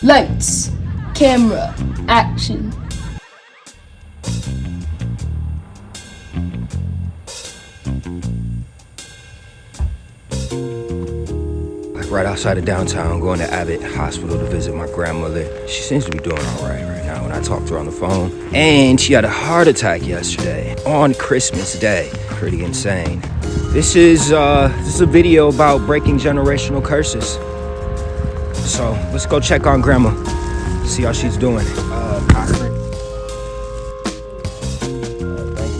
Lights, camera, action. Right outside of downtown, going to Abbott Hospital to visit my grandmother. She seems to be doing all right now when I talked to her on the phone. And she had a heart attack yesterday on Christmas Day. Pretty insane. This is a video about breaking generational curses. So let's go check on grandma, see how she's doing. Thank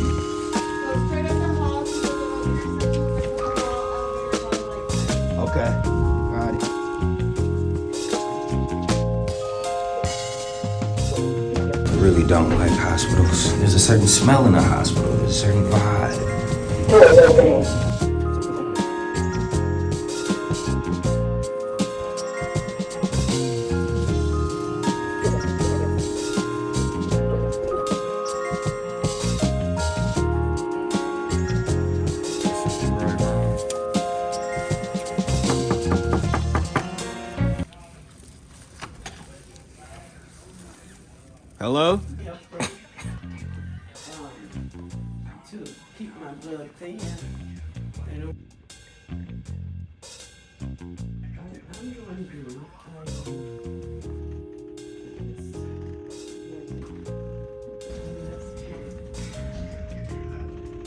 you. Okay. Got it. I really don't like hospitals. There's a certain smell in a hospital. There's a certain vibe. Hello? To keep my blood thin. I'm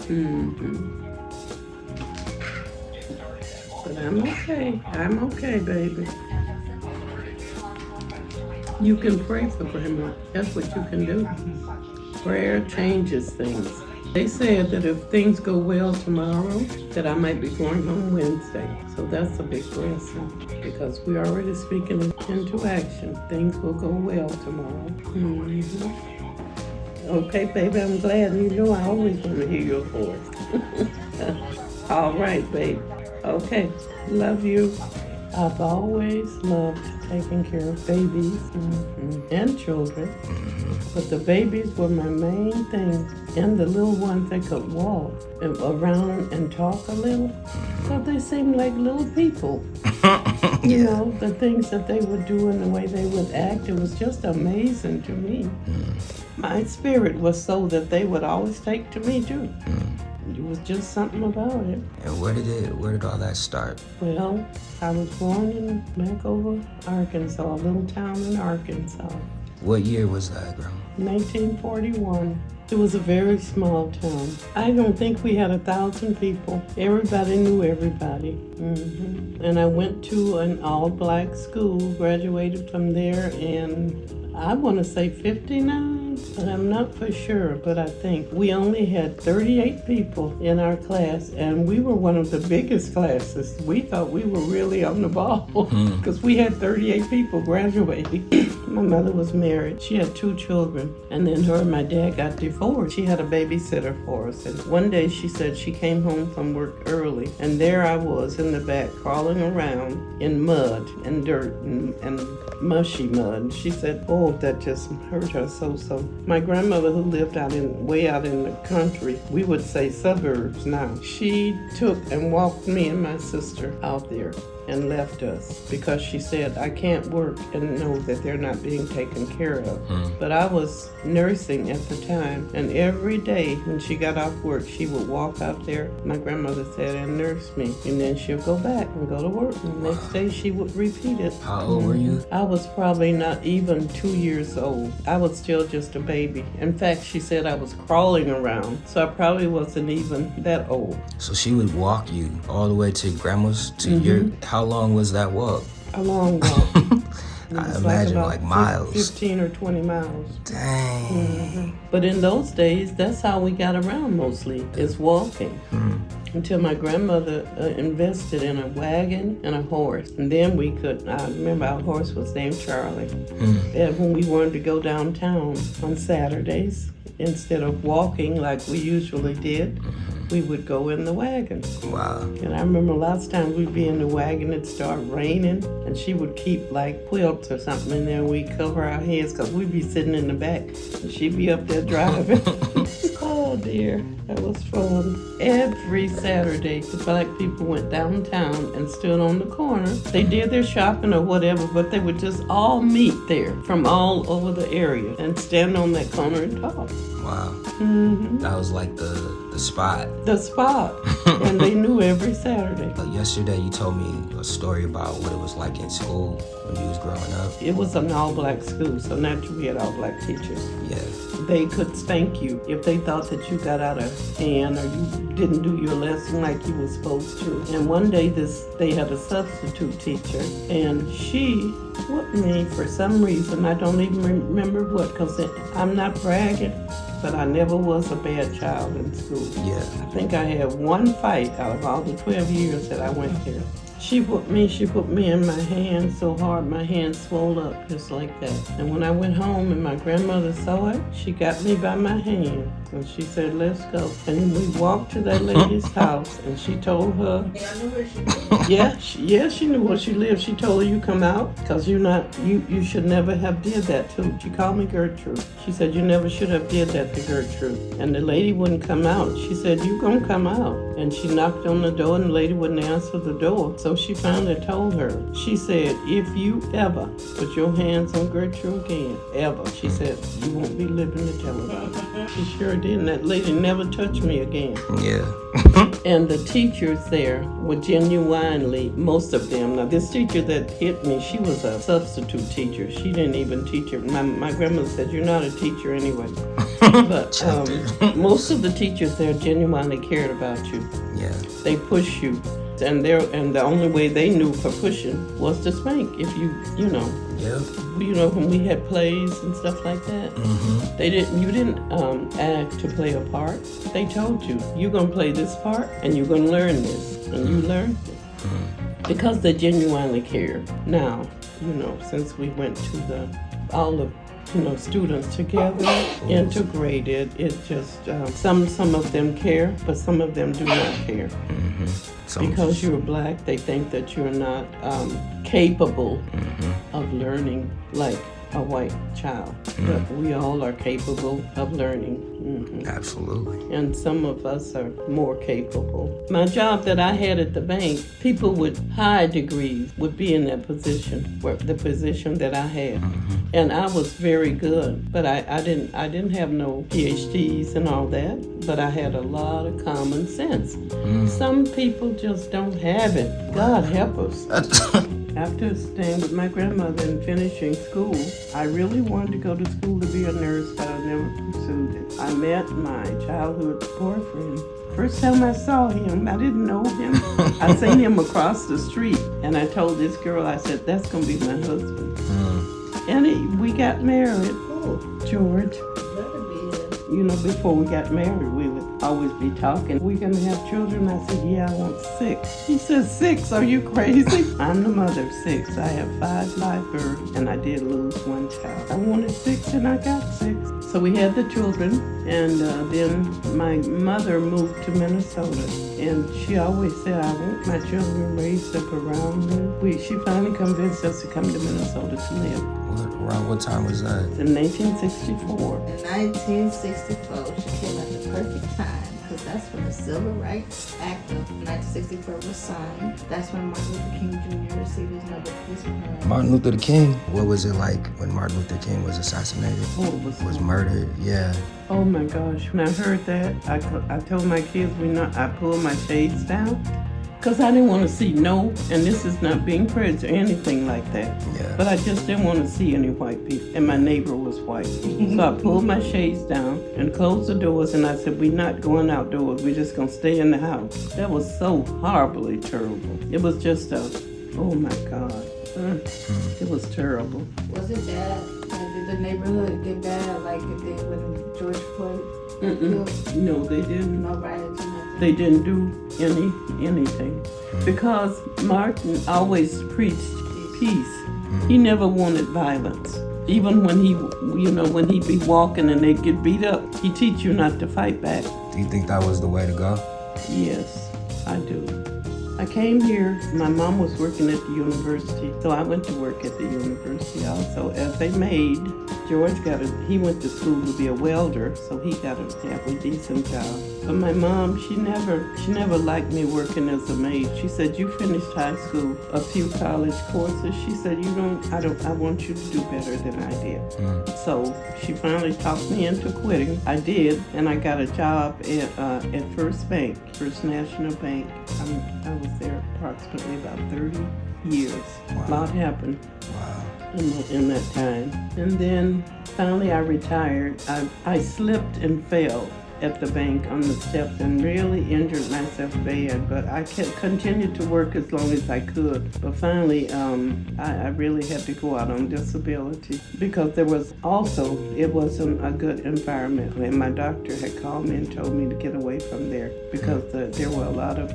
doing good. But I'm okay. I'm okay, baby. You can pray for grandma. That's what you can do. Prayer changes things. They said that if things go well tomorrow, that I might be going home Wednesday. So that's a big blessing because we're already speaking into action. Things will go well tomorrow. Okay, baby, I'm glad. You know I always want to hear your voice. All right, babe. Okay, love you. I've always loved taking care of babies and children, but the babies were my main thing, and the little ones that could walk around and talk a little, so they seemed like little people. You know, the things that they would do and the way they would act, it was just amazing to me. My spirit was so that they would always take to me too. It was just something about it. And where did all that start? Well, I was born in Macova, Arkansas, a little town in Arkansas. What year was that, Grandma? 1941. It was a very small town. I don't think we had 1,000 people. Everybody knew everybody. And I went to an all-black school, graduated from there in, I want to say 59. But I'm not for sure, but I think we only had 38 people in our class, and we were one of the biggest classes. We thought we were really on the ball because we had 38 people graduating. My mother was married. She had 2 children, and then her and my dad got divorced. She had a babysitter for us, and one day she said she came home from work early, and there I was in the back crawling around in mud and dirt and mushy mud. She said, oh, that just hurt her so. My grandmother, who lived way out in the country, we would say suburbs now, she took and walked me and my sister out there and left us because she said, I can't work and know that they're not being taken care of. But I was nursing at the time, and every day when she got off work, she would walk out there, my grandmother said, and nurse me. And then she'll go back and go to work. And the next day she would repeat it. How old were you? I was probably not even 2 years old. I was still just a baby. In fact, she said I was crawling around, so I probably wasn't even that old. So she would walk you all the way to grandma's, to your, how long was that walk? A long walk. I imagine like miles. 15 or 20 miles. Dang. But in those days, that's how we got around mostly, is walking. Until my grandmother invested in a wagon and a horse. And then we could, I remember our horse was named Charlie. And when we wanted to go downtown on Saturdays, instead of walking like we usually did, we would go in the wagon. Wow. And I remember lots of times we'd be in the wagon, it'd start raining, and she would keep like quilts or something in there, and we'd cover our heads because we'd be sitting in the back, and she'd be up there driving. Oh dear, that was fun. Every Saturday, the black people went downtown and stood on the corner. They did their shopping or whatever, but they would just all meet there from all over the area and stand on that corner and talk. Wow. Mm-hmm. That was like the spot. The spot. And they knew every Saturday. Yesterday you told me a story about what it was like in school when you was growing up. It was an all-black school, so naturally we had all-black teachers. Yeah. They could spank you if they thought that you got out of hand or you didn't do your lesson like you were supposed to. And one day they had a substitute teacher, and she whooped me for some reason. I don't even remember what, because I'm not bragging, but I never was a bad child in school. Yeah. I think I had one fight out of all the 12 years that I went there. She put me in my hand so hard my hand swelled up just like that. And when I went home and my grandmother saw it, she got me by my hand and she said, let's go. And we walked to that lady's house and she told her. Yeah, I knew where she lived. Yeah, she knew where she lived. She told her, you come out because you should never have did that to. She called me Gertrude. She said, you never should have did that to Gertrude. And the lady wouldn't come out. She said, you gonna come out. And she knocked on the door and the lady wouldn't answer the door. So she finally told her. She said, if you ever put your hands on Gertrude again, ever, she said, you won't be living to tell it. She sure did. And that lady never touched me again. Yeah. And the teachers there were genuinely, most of them. Now, this teacher that hit me, she was a substitute teacher. She didn't even teach her. My grandmother said, you're not a teacher anyway. But most of the teachers there genuinely cared about you. Yeah. They push you. And the only way they knew for pushing was to spank. If you know. Yeah. When we had plays and stuff like that, you didn't act to play a part. They told you, you're going to play this part and you're going to learn this. And you learned it. Because they genuinely cared. Now, since we went to all of students together, integrated, it just, some of them care, but some of them do not care. Because you're black, they think that you're not capable of learning like a white child. But we all are capable of learning. Absolutely. And some of us are more capable. My job that I had at the bank, people with high degrees would be in that position, the position that I had. And I was very good, but I didn't have no PhDs and all that, but I had a lot of common sense. Some people just don't have it. God help us. After staying with my grandmother and finishing school, I really wanted to go to school to be a nurse, but I never pursued it. I met my childhood boyfriend. First time I saw him, I didn't know him. I seen him across the street, and I told this girl, I said, that's going to be my husband. And we got married. Oh, George. Before we got married, we would always be talking. We're going to have children. I said, yeah, I want 6. He said, 6? Are you crazy? I'm the mother of 6. I have 5 live births, and I did lose 1 child. I wanted 6, and I got 6. So we had the children, and then my mother moved to Minnesota, and she always said, I want my children raised up around me. She finally convinced us to come to Minnesota to live. Around what time was that? In 1964. In 1964, she came at the perfect time, because that's when the Civil Rights Act of 1964 was signed. That's when Martin Luther King Jr. received his Nobel Peace Prize. Martin Luther King? What was it like when Martin Luther King was assassinated? Was murdered? Yeah. Oh my gosh, when I heard that, I told my kids I pulled my shades down. Because I didn't want to see and this is not being prejudiced or anything like that. Yeah. But I just didn't want to see any white people. And my neighbor was white. So I pulled my shades down and closed the doors and I said, we're not going outdoors. We're just going to stay in the house. That was so horribly terrible. It was just oh my God. It was terrible. Was it bad? Did the neighborhood get bad like it did when George Floyd killed? No, they didn't. No riots or nothing? They didn't do anything. Because Martin always preached peace. He never wanted violence. Even when when he'd be walking and they'd get beat up, he'd teach you not to fight back. Do you think that was the way to go? Yes, I do. I came here, my mom was working at the university, so I went to work at the university also as a maid. George he went to school to be a welder, so he got a halfway decent job. But my mom, she never liked me working as a maid. She said, you finished high school, a few college courses. She said, I want you to do better than I did. So she finally talked me into quitting. I did, and I got a job at First National Bank. I was there approximately about 30 years. Wow. A lot happened. Wow. In that time. And then finally I retired. I slipped and fell at the bank on the steps and really injured myself bad, but I continued to work as long as I could. But finally, I really had to go out on disability because it wasn't a good environment. And my doctor had called me and told me to get away from there because there were a lot of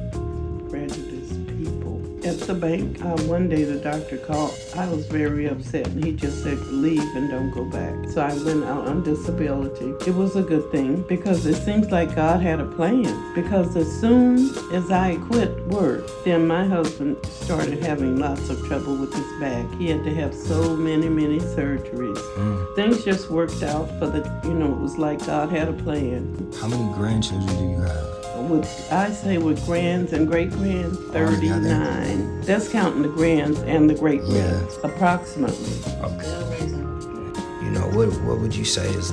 prejudiced people at the bank. One day the doctor called. I was very upset, and he just said, leave and don't go back. So I went out on disability. It was a good thing because it seems like God had a plan, because as soon as I quit work, then my husband started having lots of trouble with his back. He had to have so many surgeries. Things just worked out for it was like God had a plan. How many grandchildren do you have? With grands and great-grands, 39. That's counting the grands and the great-grands, approximately. Okay. What would you say was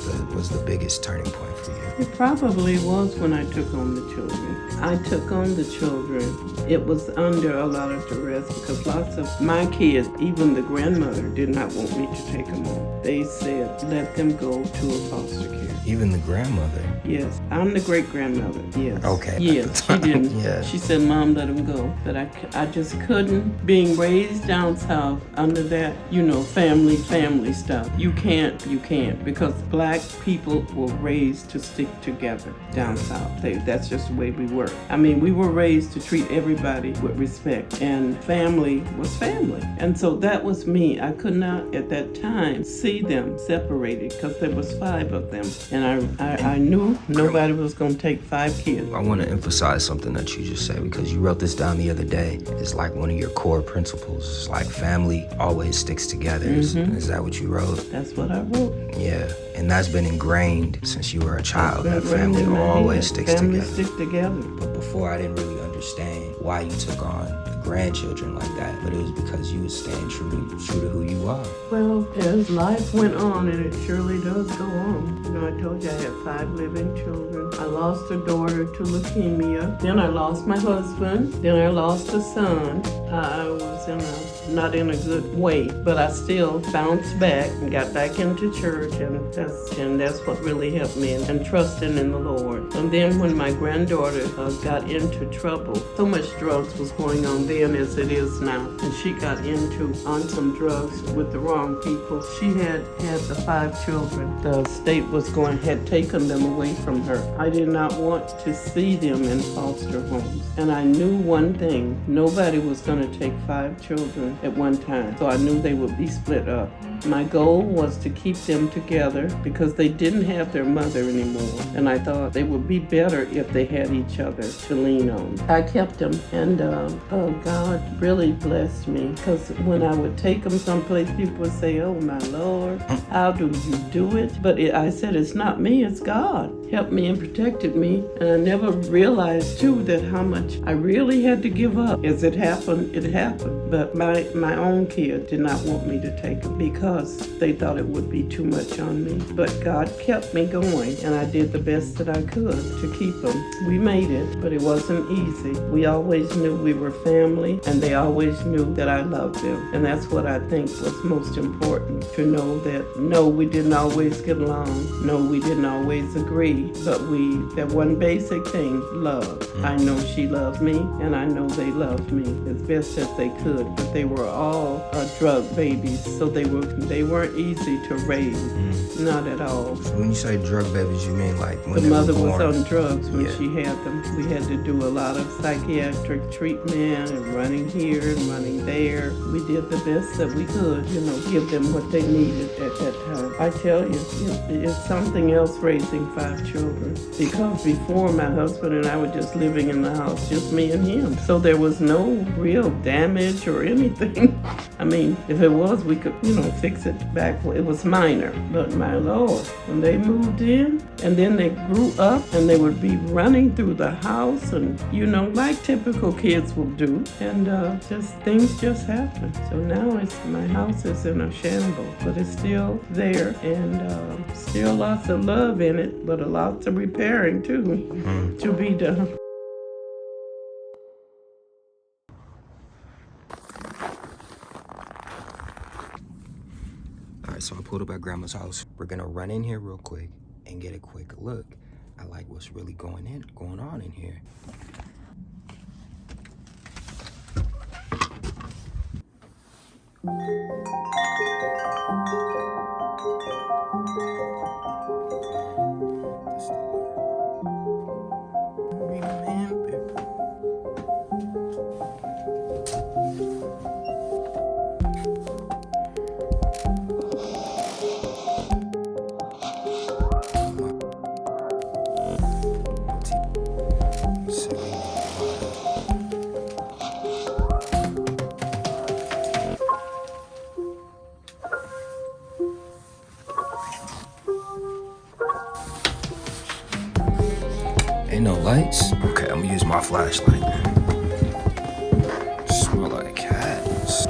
the biggest turning point for you? It probably was when I took on the children. I took on the children. It was under a lot of duress because lots of my kids, even the grandmother, did not want me to take them on. They said, let them go to a foster care. Even the grandmother? Yes, I'm the great-grandmother, yes. Okay. Yes, she didn't. Yeah. She said, Mom, let him go. But I just couldn't. Being raised down south under that, family stuff. You can't. Because black people were raised to stick together down south. That's just the way we were. We were raised to treat everybody with respect. And family was family. And so that was me. I could not, at that time, see them separated because there was 5 of them. And I knew nobody was going to take 5 kids. I want to emphasize something that you just said because you wrote this down the other day. It's like one of your core principles. It's like family always sticks together. Is that what you wrote? That's what I wrote. Yeah, and that's been ingrained since you were a child. That family always sticks together. Family stick together. But before, I didn't really understand why you took on the grandchildren like that. But it was because you were staying true to who you are. Well, as life went on, and it surely does go on. I told you I had 5 living children. I lost a daughter to leukemia. Then I lost my husband. Then I lost a son. I was not in a good way, but I still bounced back and got back into church, and that's what really helped me, and trusting in the Lord. And then when my granddaughter got into trouble, so much drugs was going on then as it is now, and she got on some drugs with the wrong people. She had the 5 children. The state had taken them away from her. I did not want to see them in foster homes. And I knew one thing, nobody was going to take 5 children at one time. So I knew they would be split up. My goal was to keep them together because they didn't have their mother anymore. And I thought they would be better if they had each other to lean on. I kept them, and God really blessed me, because when I would take them someplace, people would say, oh my Lord, how do you do it? But I said, it's not me, it's God. Helped me and protected me. And I never realized too that how much I really had to give up. As it happened, it happened. But my own kid did not want me to take them because they thought it would be too much on me. But God kept me going, and I did the best that I could to keep them. We made it, but it wasn't easy. We always knew we were family, and they always knew that I loved them. And that's what I think was most important, to know that no, we didn't always get along. No, we didn't always agree. But that one basic thing, love. I know she loved me, and I know they loved me as best as they could. But they were all drug babies, so they weren't easy to raise. Not at all. So when you say drug babies, you mean like when the mother was on drugs when she had them. We had to do a lot of psychiatric treatment and running here and running there. We did the best that we could, give them what they needed at that time. I tell you, it's something else raising 5 children. Because before, my husband and I were just living in the house, just me and him. So there was no real damage or anything. I mean, if it was, we could, fix it back. It was minor. But my Lord, when they moved in and then they grew up and they would be running through the house and, like typical kids will do. And things just happen. So now my house is in a shambles, but it's still there and still lots of love in it, but a lot of repairing too to be done. Alright, so I pulled up at Grandma's house. We're gonna run in here real quick and get a quick look at like what's really going on in here. Ain't no lights? Okay, I'm gonna use my flashlight. Smell like cats.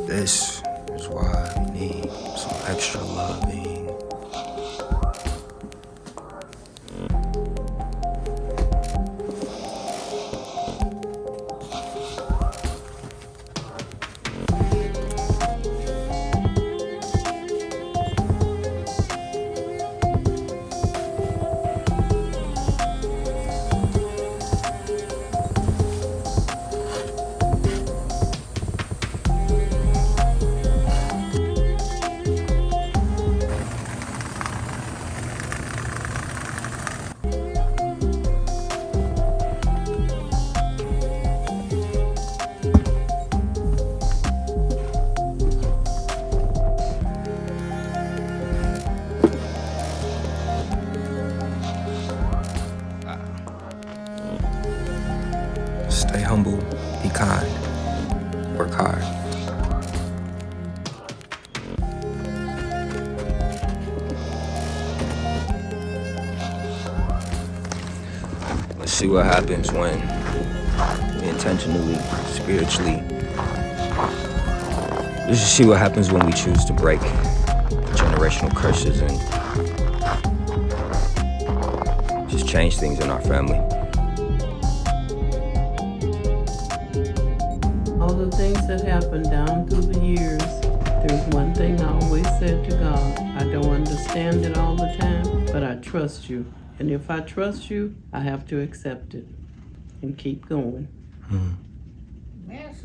This is why we need some extra loving. Stay humble, be kind, work hard. Let's see what happens when we intentionally, spiritually. Let's just see what happens when we choose to break generational curses and just change things in our family. All the things that happened down through the years, there's one thing I always said to God. I don't understand it all the time, but I trust you. And if I trust you, I have to accept it and keep going. Yes.